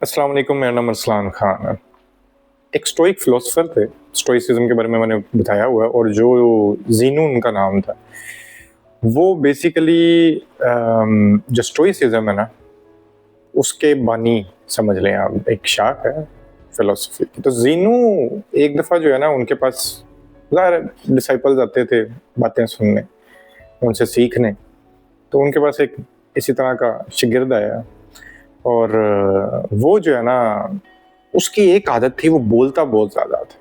अस्सलाम वालेकुम, मेरा नाम अरसलान खान है। एक स्टोइक फिलोसोफर थे, स्टोइसिज्म के बारे में मैंने बताया हुआ है, और जो ज़ीनू उनका नाम था, वो बेसिकली जो स्टोइसिज्म है ना, उसके बानी समझ लें आप, एक शाख है फिलोसफी की। तो ज़ीनू एक दफ़ा जो है ना, उनके पास ज़ाहिर डिसाइपल्स आते थे बातें सुनने, उनसे सीखने। तो उनके पास एक इसी तरह का शागिर्द आया, और वो जो है ना, उसकी एक आदत थी, वो बोलता बहुत ज़्यादा था।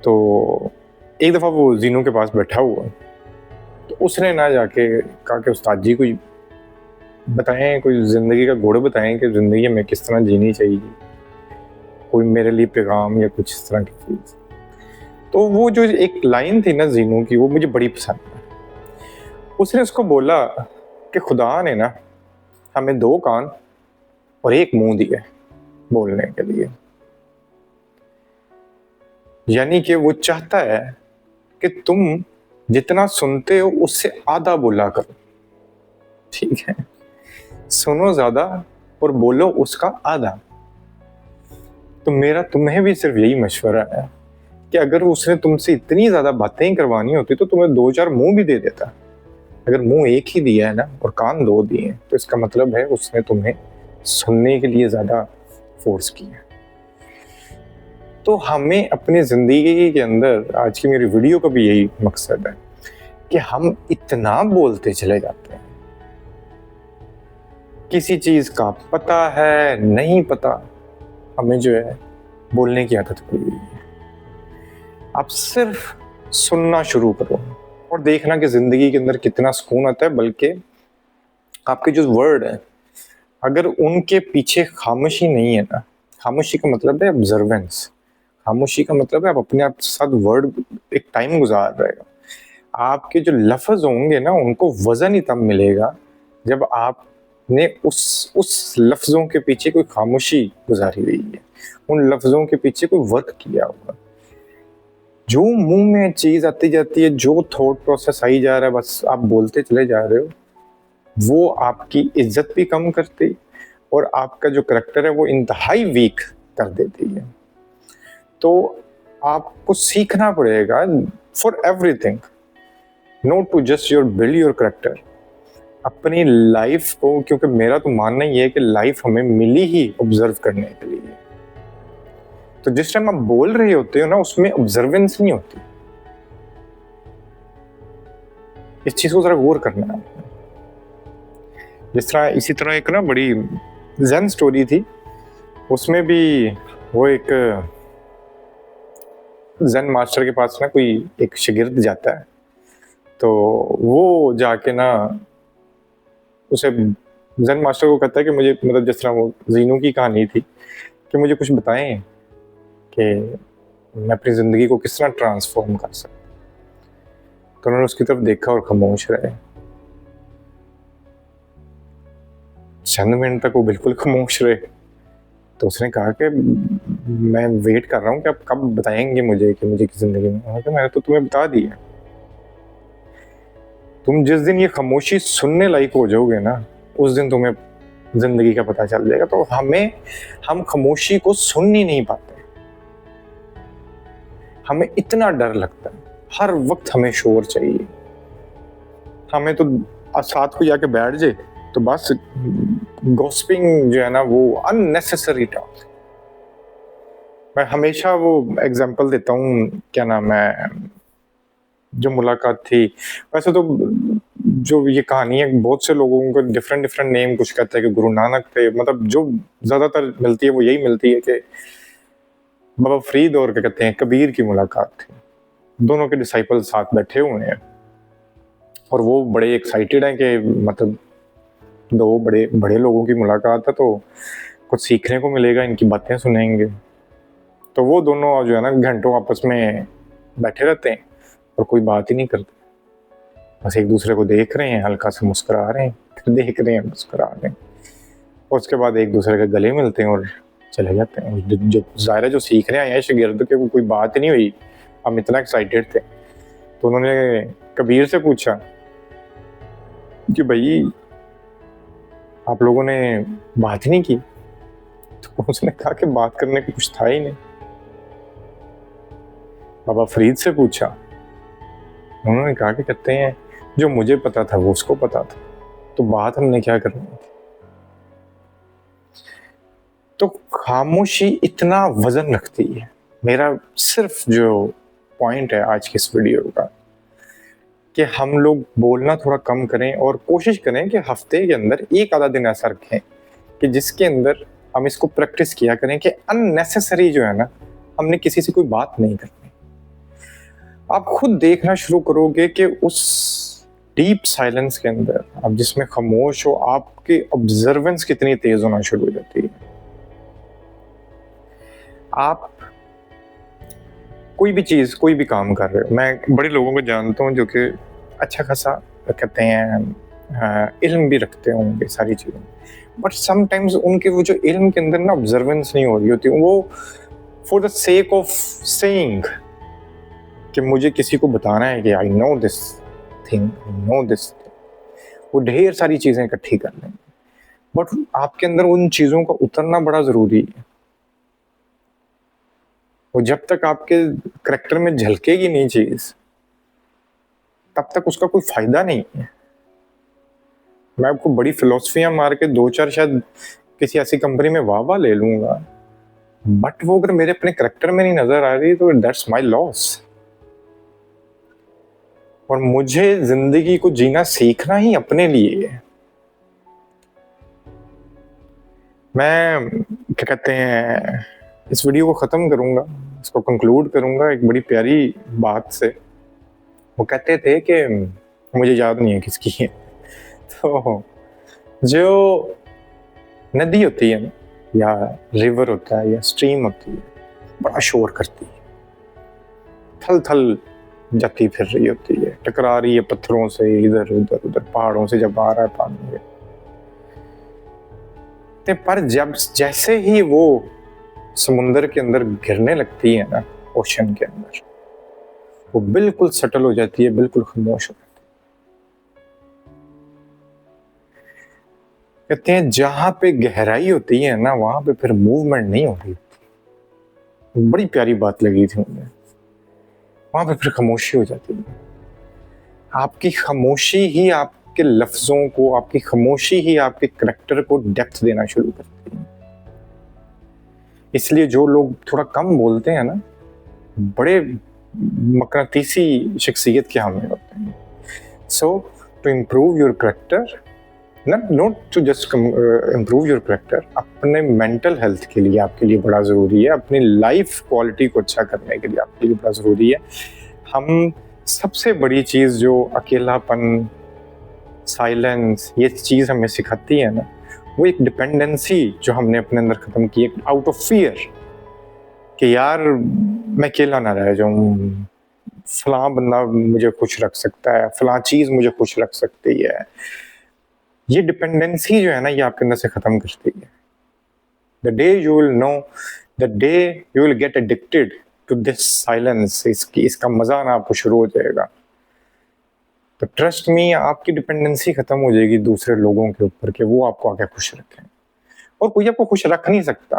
तो एक दफ़ा वो ज़ीनू के पास बैठा हुआ, तो उसने ना जाके कहा कि उस्ताद जी कोई बताएं, कोई ज़िंदगी का गुड़ बताएं कि ज़िंदगी में किस तरह जीनी चाहिए, कोई मेरे लिए पैगाम या कुछ इस तरह की चीज़। तो वो जो एक लाइन थी ना ज़ीनू की, वो मुझे बड़ी पसंद है। उसने उसको बोला कि खुदा ने ना हमें 2 कान और 1 मुंह दिया बोलने के लिए, यानी कि वो चाहता है कि तुम जितना सुनते हो उससे आधा बोला करो, ठीक है? सुनो ज़्यादा और बोलो उसका आधा। तो मेरा तुम्हें भी सिर्फ यही मशवरा है कि अगर उसने तुमसे इतनी ज़्यादा बातें करवानी होती तो तुम्हें 2-4 मुंह भी दे देता। अगर मुंह एक ही दिया है ना और कान 2 दिए हैं, तो इसका मतलब है उसने तुम्हें सुनने के लिए ज़्यादा फोर्स किया। तो हमें अपनी ज़िंदगी के अंदर, आज की मेरी वीडियो का भी यही मकसद है कि हम इतना बोलते चले जाते हैं, किसी चीज़ का पता है नहीं पता, हमें जो है बोलने की आदत पड़ गई है। आप सिर्फ सुनना शुरू करो और देखना कि ज़िंदगी के अंदर कितना सुकून आता है। बल्कि आपके जो वर्ड है, अगर उनके पीछे खामोशी नहीं है ना, खामोशी का मतलब है ऑब्जर्वेंस, खामोशी का मतलब है आप अपने आप के साथ वर्ड एक टाइम गुजार रहे हो। आपके जो लफ्ज़ होंगे ना, उनको वज़न ही तब मिलेगा जब आपने उस लफ्ज़ों के पीछे कोई खामोशी गुजारी हुई है, उन लफ्ज़ों के पीछे कोई वर्क किया होगा। जो मुंह में चीज़ आती जाती है, जो थॉट प्रोसेस आई जा रहा है, बस आप बोलते चले जा रहे हो, वो आपकी इज्जत भी कम करती और आपका जो करैक्टर है वो इंतहाई वीक कर देती है। तो आपको सीखना पड़ेगा for everything, not to just your build your character, अपनी लाइफ को, क्योंकि मेरा तो मानना ही है कि लाइफ हमें मिली ही ऑब्जर्व करने के लिए। तो जिस टाइम आप बोल रहे होते हो ना, उसमें ऑब्जर्वेंस नहीं होती। इस चीज को जरा गौर करना है। जिस तरह, इसी तरह एक ना बड़ी ज़ेन स्टोरी थी, उसमें भी वो एक ज़ेन मास्टर के पास ना कोई एक शागिर्द जाता है। तो वो जाके ना उसे ज़ेन मास्टर को कहता है कि मुझे, मतलब जिस तरह वो ज़ीनू की कहानी थी, कि मुझे कुछ बताएं कि मैं अपनी ज़िंदगी को किस तरह ट्रांसफॉर्म कर सकता। तो उन्होंने उसकी तरफ देखा और खामोश रहे। चंद मिनट तक वो बिल्कुल खामोश रहे। तो उसने कहा कि मैं वेट कर रहा हूँ कि आप कब बताएंगे मुझे कि मुझे की ज़िंदगी में। मैंने तो तुम्हें बता दिया। तुम जिस दिन ये खामोशी सुनने लायक हो जाओगे ना, उस दिन तुम्हें ज़िंदगी का पता चल जाएगा। तो हम खामोशी को सुन ही नहीं पाते। हमें इतना डर लगता है, हर वक्त हमें शोर चाहिए। हमें तो साथ को जाके बैठ जाए तो बस गॉसिपिंग जो है ना, वो अननेसेसरी टॉक। मैं हमेशा वो एग्जांपल देता हूँ, क्या नाम है, जो मुलाकात थी, वैसे तो जो ये कहानी है, बहुत से लोगों को डिफरेंट डिफरेंट नेम कुछ कहते हैं कि गुरु नानक थे, मतलब जो ज़्यादातर मिलती है वो यही मिलती है कि बाबा फरीद और क्या कहते हैं कबीर की मुलाकात थी। दोनों के डिसाइपल साथ बैठे हुए हैं और वो बड़े एक्साइटेड हैं कि मतलब 2 बड़े बड़े लोगों की मुलाकात है, तो कुछ सीखने को मिलेगा, इनकी बातें सुनेंगे। तो वो दोनों जो है ना घंटों आपस में बैठे रहते हैं और कोई बात ही नहीं करते, बस एक दूसरे को देख रहे हैं, हल्का सा मुस्कुरा रहे हैं, फिर देख रहे हैं, मुस्कुरा रहे हैं, और उसके बाद एक दूसरे के गले मिलते हैं और चले जाते हैं। जो ज़ाहिर है, जो सीख रहे हैं शागिर्द के, वो कोई बात ही नहीं हुई, हम इतना एक्साइटेड थे। तो उन्होंने कबीर से पूछा कि भाई आप लोगों ने बात ही नहीं की। तो उसने कहा कि बात करने को कुछ था ही नहीं। बाबा फरीद से पूछा, उन्होंने कहा कि कहते हैं जो मुझे पता था वो उसको पता था, तो बात हमने क्या करनी थी। तो खामोशी इतना वजन रखती है। मेरा सिर्फ जो पॉइंट है आज की इस वीडियो का कि हम लोग बोलना थोड़ा कम करें और कोशिश करें कि हफ्ते के अंदर एक आधा दिन ऐसा रखें कि जिसके अंदर हम इसको प्रैक्टिस किया करें कि अननेसेसरी जो है ना, हमने किसी से कोई बात नहीं करनी। आप खुद देखना शुरू करोगे कि उस डीप साइलेंस के अंदर आप जिसमें खामोश हो, आपकी ऑब्जर्वेंस कितनी तेज होना शुरू हो जाती है। आप कोई भी चीज, कोई भी काम कर रहे हो, मैं बड़े लोगों को जानता हूँ जो कि अच्छा खासा कहते हैं इल्म भी रखते होंगे सारी चीज़ों, बट समटाइम्स उनके वो जो इल्म के अंदर ना ऑब्जर्वेंस नहीं हो रही होती, वो for the sake of saying कि मुझे किसी को बताना है कि I know this thing, I know this, वो ढेर सारी चीज़ें इकट्ठी कर लेंगे, बट आपके अंदर उन चीज़ों का उतरना बड़ा ज़रूरी है। वो जब तक आपके करैक्टर में झलकेगी नहीं चीज़, तब तक उसका कोई फायदा नहीं है। मैं आपको बड़ी फिलोसफियां मार के 2-4 शायद किसी ऐसी कंपनी में वाह ले लूंगा, बट वो अगर मेरे अपने करैक्टर में नहीं नजर आ रही तो दैट्स माय लॉस। और मुझे जिंदगी को जीना सीखना ही अपने लिए है। मैं क्या कहते हैं इस वीडियो को खत्म करूंगा, इसको कंक्लूड करूंगा एक बड़ी प्यारी बात से। वो कहते थे कि मुझे याद नहीं है किसकी है, तो जो नदी होती है या रिवर होता है या स्ट्रीम होती है, बड़ा शोर करती है, थल थल जाती फिर रही होती है, टकरा रही है पत्थरों से, इधर उधर उधर पहाड़ों से जब आ रहा है पानी में। पर जब जैसे ही वो समुंदर के अंदर गिरने लगती है ना, ओशन के अंदर, वो बिल्कुल सटल हो जाती है, बिल्कुल खामोश हो जाती है। कहते हैं जहां पे गहराई होती है ना, वहां पे फिर मूवमेंट नहीं हो रही होती। बड़ी प्यारी बात लगी थी मुझे। वहां पे फिर खामोशी हो जाती है। आपकी खामोशी ही आपके लफ्जों को, आपकी खामोशी ही आपके करैक्टर को डेप्थ देना शुरू करती है। इसलिए जो लोग थोड़ा कम बोलते हैं ना, बड़े मकनातीसी शख्सियत के हामिल होते हैं। So to improve your character, not to just improve your character, अपने मेंटल हेल्थ के लिए आपके लिए बड़ा ज़रूरी है, अपनी लाइफ क्वालिटी को अच्छा करने के लिए आपके लिए बड़ा ज़रूरी है। हम सबसे बड़ी चीज़ जो अकेलापन, साइलेंस, ये चीज़ हमें सिखाती है ना, वो एक डिपेंडेंसी जो हमने अपने अंदर ख़त्म की है आउट ऑफ फियर कि यार मैं अकेला ना रह जाऊँ, फलां बंदा मुझे खुश रख सकता है, फलां चीज़ मुझे खुश रख सकती है। ये डिपेंडेंसी जो है ना, ये आपके अंदर से ख़त्म करती है। The day you will know, the day you will get addicted to this silence, इसका मज़ा ना आपको शुरू हो जाएगा, तो ट्रस्ट मी आपकी डिपेंडेंसी ख़त्म हो जाएगी दूसरे लोगों के ऊपर कि वो आपको आके खुश रखें। और कोई आपको खुश रख नहीं सकता,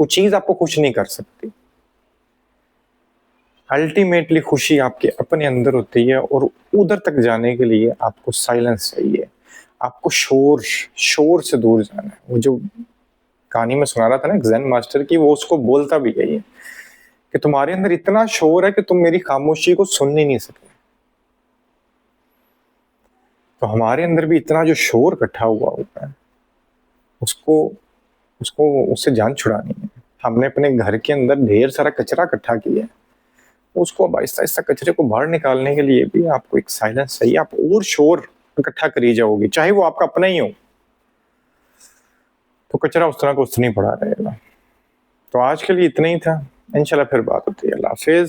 वो चीज़ आपको खुश नहीं कर सकती। अल्टीमेटली खुशी आपके अपने अंदर होती है, और उधर तक जाने के लिए आपको साइलेंस चाहिए, आपको शोर से दूर जाना है। वो जो कहानी में सुना रहा था ना एक ज़ेन मास्टर की, वो उसको बोलता भी यही है कि तुम्हारे अंदर इतना शोर है कि तुम मेरी खामोशी को सुन ही नहीं सकते। तो हमारे अंदर भी इतना जो शोर इकट्ठा हुआ होता है, उससे जान छुड़ानी है। हमने अपने घर के अंदर ढेर सारा कचरा इकट्ठा किया है, उसको अब आहिस्ता आहिस्ता कचरे को बाहर निकालने के लिए भी आपको एक साइलेंस चाहिए। आप और शोर इकट्ठा करी जाओगे, चाहे वो आपका अपना ही हो, तो कचरा उस तरह को उस नहीं पड़ा रहेगा। तो आज के लिए इतना ही था, इंशाल्लाह फिर बात होती है। अल्लाह हाफिज।